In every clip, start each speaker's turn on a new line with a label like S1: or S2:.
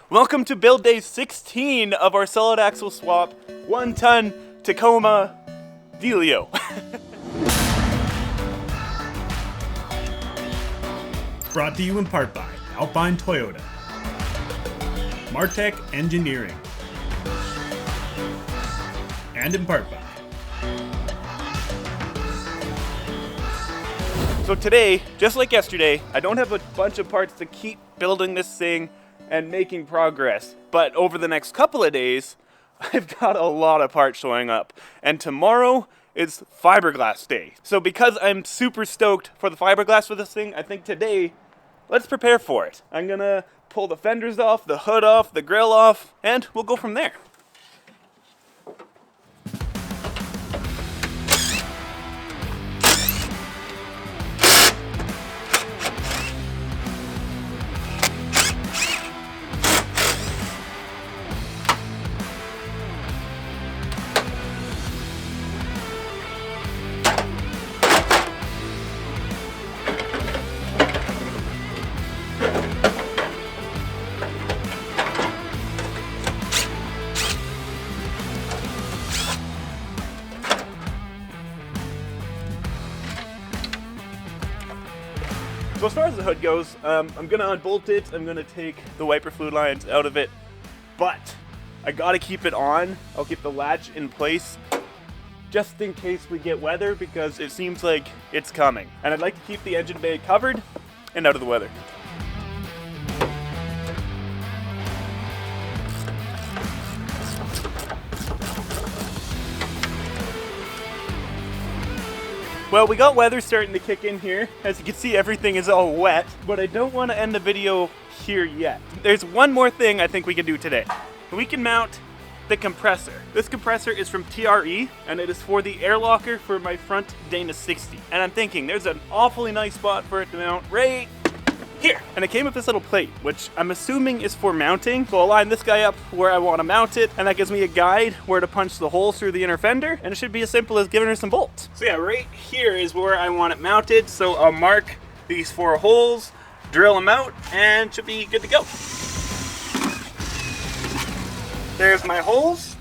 S1: Welcome to build day 16 of our solid axle swap 1-ton Tacoma Dealio.
S2: Brought to you in part by Alpine Toyota, Martech Engineering, and in part by.
S1: So today, just like yesterday, I don't have a bunch of parts to keep building this thing and making progress. But over the next couple of days, I've got a lot of parts showing up. And tomorrow is Fiberglass Day. So because I'm super stoked for the fiberglass for this thing, I think today, let's prepare for it. I'm gonna pull the fenders off, the hood off, the grill off, and we'll go from there. So as far as the hood goes, I'm gonna unbolt it, I'm gonna take the wiper fluid lines out of it, but I gotta keep it on. I'll keep the latch in place just in case we get weather because it seems like it's coming. And I'd like to keep the engine bay covered and out of the weather. Well, we got weather starting to kick in here. As you can see, everything is all wet, but I don't want to end the video here yet. There's one more thing I think we can do today. We can mount the compressor. This compressor is from TRD, and it is for the air locker for my front Dana 60. And I'm thinking there's an awfully nice spot for it to mount right here. And it came with this little plate, which I'm assuming is for mounting. So I'll line this guy up where I want to mount it, and that gives me a guide where to punch the holes through the inner fender, and it should be as simple as giving her some bolts. So yeah, right here is where I want it mounted. So I'll mark these 4 holes, drill them out, and should be good to go. There's my holes,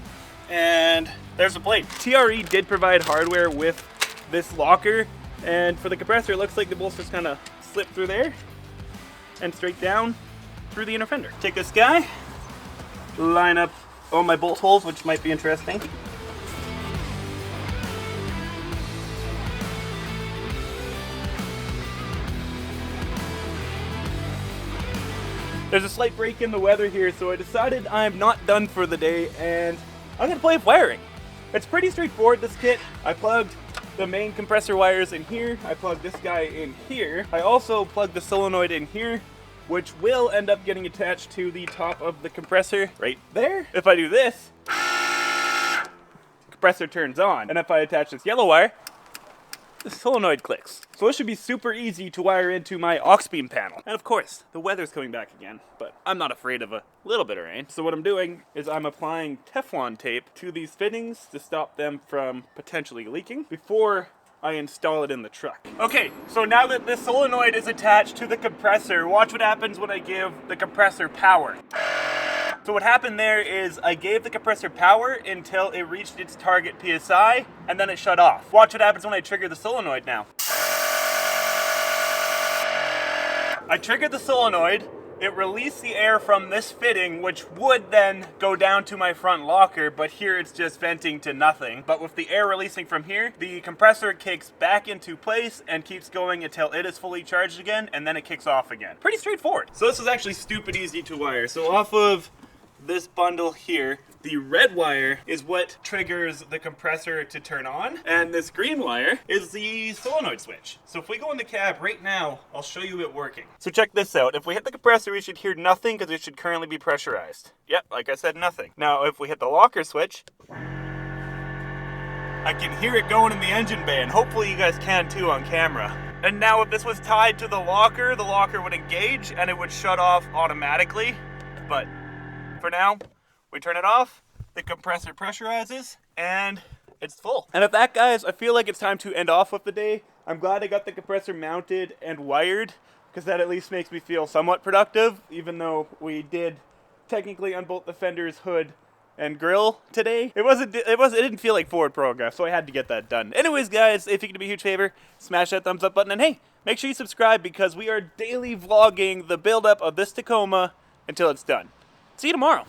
S1: and there's the plate. TRD did provide hardware with this locker, and for the compressor, it looks like the bolts just kind of slip through there and straight down through the inner fender. Take this guy, line up all my bolt holes, which might be interesting. There's a slight break in the weather here, so I decided I'm not done for the day and I'm gonna play with wiring. It's pretty straightforward, this kit. I plugged the main compressor wires in here. I plugged this guy in here. I also plugged the solenoid in here, which will end up getting attached to the top of the compressor right there. If I do this, the compressor turns on. And if I attach this yellow wire, the solenoid clicks. So it should be super easy to wire into my aux beam panel. And of course, the weather's coming back again, but I'm not afraid of a little bit of rain. So what I'm doing is I'm applying Teflon tape to these fittings to stop them from potentially leaking before I install it in the truck. Okay, so now that this solenoid is attached to the compressor, watch what happens when I give the compressor power. So what happened there is I gave the compressor power until it reached its target PSI, and then it shut off. Watch what happens when I trigger the solenoid now. I triggered the solenoid, it released the air from this fitting, which would then go down to my front locker, but here it's just venting to nothing. But with the air releasing from here, the compressor kicks back into place and keeps going until it is fully charged again, and then it kicks off again. Pretty straightforward. So this is actually stupid easy to wire. So off of this bundle here, the red wire is what triggers the compressor to turn on, and this green wire is the solenoid switch. So if we go in the cab right now, I'll show you it working. So check this out. If we hit the compressor, we should hear nothing because it should currently be pressurized. Yep, like I said, nothing. Now if we hit the locker switch, I can hear it going in the engine bay, and hopefully you guys can too on camera. And now if this was tied to the locker would engage and it would shut off automatically. But for now, we turn it off, the compressor pressurizes, and it's full. And at that, guys, I feel like it's time to end off with the day. I'm glad I got the compressor mounted and wired, because that at least makes me feel somewhat productive, even though we did technically unbolt the fender's hood and grill today. It didn't feel like forward progress, so I had to get that done. Anyways, guys, if you can do me a huge favor, smash that thumbs up button, and hey, make sure you subscribe because we are daily vlogging the buildup of this Tacoma until it's done. See you tomorrow.